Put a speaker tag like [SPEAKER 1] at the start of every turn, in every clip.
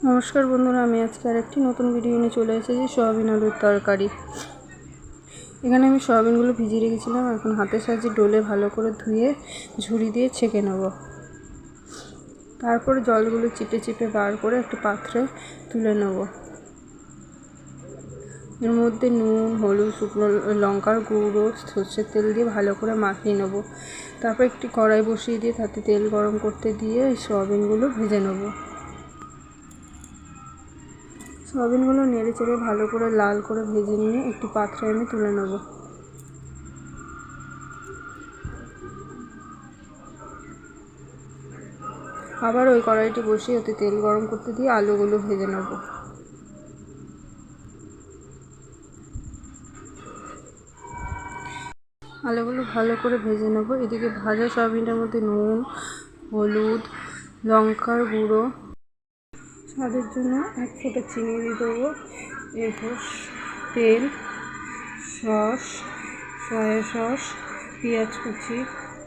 [SPEAKER 1] নমস্কার বন্ধুরা, আমি আজকে আরেকটি নতুন ভিডিও নিয়ে চলে এসেছি সয়াবিন আলুর তরকারি। এখানে আমি সয়াবিনগুলো ভিজিয়ে রেখেছিলাম, এখন হাতের সাহায্যে ডলে ভালো করে ধুয়ে ঝুড়ি দিয়ে ছেঁকে নেব। তারপর জলগুলো চিপে চিপে বার করে একটি পাত্রে তুলে নেব। এর মধ্যে নুন, হলুদ, শুকনো লঙ্কার গুঁড়ো, সর্ষের তেল দিয়ে ভালো করে মাখিয়ে নেব। তারপর একটি কড়াই বসিয়ে দিয়ে তাতে তেল গরম করতে দিয়ে এই সয়াবিনগুলো ভেজে নেব। সয়াবিনগুলো নেড়ে চেড়ে ভালো করে লাল করে ভেজে নিয়ে একটি পাত্রে আমি তুলে নেব। আবার ওই কড়াইটি বসিয়ে ওতে তেল গরম করতে দিয়ে আলুগুলো ভেজে নেব। আলুগুলো ভালো করে ভেজে নেব। এদিকে ভাজা সয়াবিনের মধ্যে নুন, হলুদ, লঙ্কার গুঁড়ো, স্বাদের জন্য 1 ফোঁটা চিনি দিয়ে দেবো। এরপর তেল, সস, সয়া সস, পেঁয়াজ কুচি,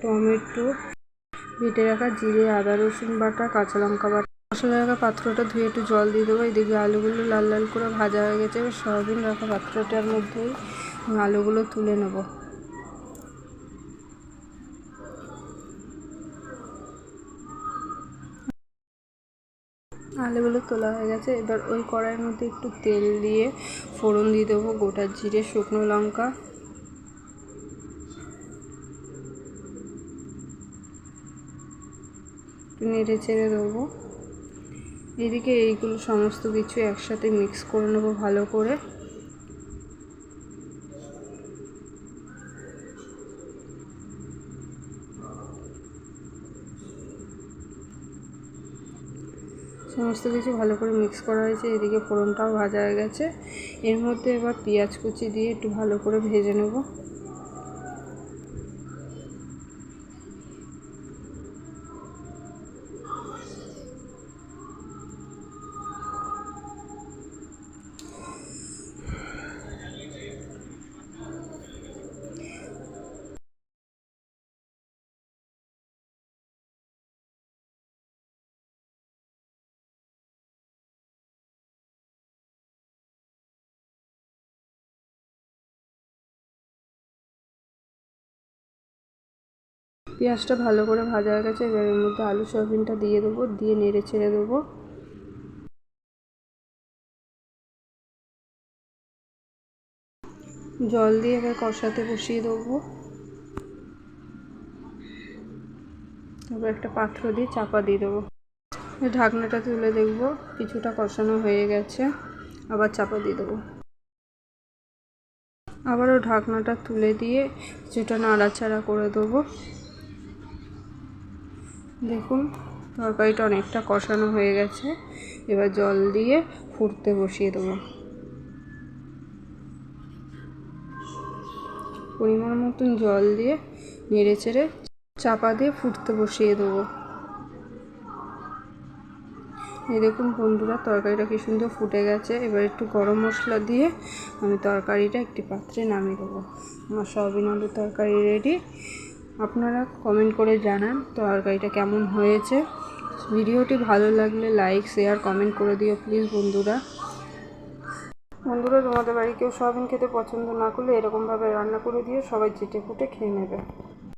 [SPEAKER 1] টমেটো, বেটে রাখা জিরে, আদা রসুন বাটা, কাঁচা লঙ্কা বাটা, মশলা রাখা পাত্রটা ধুয়ে একটু জল দিয়ে দেবো। এদিকে আলুগুলো লাল লাল করে ভাজা হয়ে গেছে। এবার সয়াবিন রাখা পাত্রটার মধ্যেই আলুগুলো তুলে নেব। আলুগুলো তোলা হয়ে গেছে। এবার ওই কড়াইয়ের মধ্যে একটু তেল দিয়ে ফোড়ন দিয়ে দেবো, গোটা জিরে, শুকনো লঙ্কা, নেড়ে চেড়ে দেবো। এদিকে এইগুলো সমস্ত কিছু একসাথে মিক্স করে নেবো ভালো করে। সমস্ত কিছু ভালো করে মিক্স করা হয়েছে। এদিকে ফোড়নটাও ভাজা হয়ে গেছে। এর মধ্যে এবার পেঁয়াজ কুচি দিয়ে একটু ভালো করে ভেজে নেব। পেঁয়াজটা ভালো করে ভাজা হয়ে গেছে। এবার এর মধ্যে আলু সয়াবিনটা দিয়ে দেবো, দিয়ে নেড়ে ছেড়ে দেবো। জল দিয়ে এবার কষাতে বসিয়ে দেবো। এবার একটা পাত্র দিয়ে চাপা দিয়ে দেবো। ঢাকনাটা তুলে দেখবো কিছুটা কষানো হয়ে গেছে। আবার চাপা দিয়ে দেবো। আবারও ঢাকনাটা তুলে দিয়ে কিছুটা নাড়াচাড়া করে দেবো। দেখুন তরকারিটা অনেকটা কষানো হয়ে গেছে। এবার জল দিয়ে ফুটতে বসিয়ে দেবো। পরিমাণ মতন জল দিয়ে নেড়ে চেড়ে চাপা দিয়ে ফুটতে বসিয়ে দেবো। এই দেখুন বন্ধুরা, তরকারিটা কি সুন্দর ফুটে গেছে। এবার একটু গরম মশলা দিয়ে আমি তরকারিটা একটি পাত্রে নামিয়ে দেবো। আমার সয়াবিন আলুর তরকারি রেডি। আপনারা কমেন্ট করে জানান তরকারিটা কেমন হয়েছে। ভিডিওটি ভালো লাগলে লাইক, শেয়ার, কমেন্ট করে দিও প্লিজ বন্ধুরা। তোমাদের বাড়ি কেউ সয়াবিন খেতে পছন্দ না করলে এরকমভাবে রান্না করে দিও, সবাই চেটে ফুটে খেয়ে নেবে।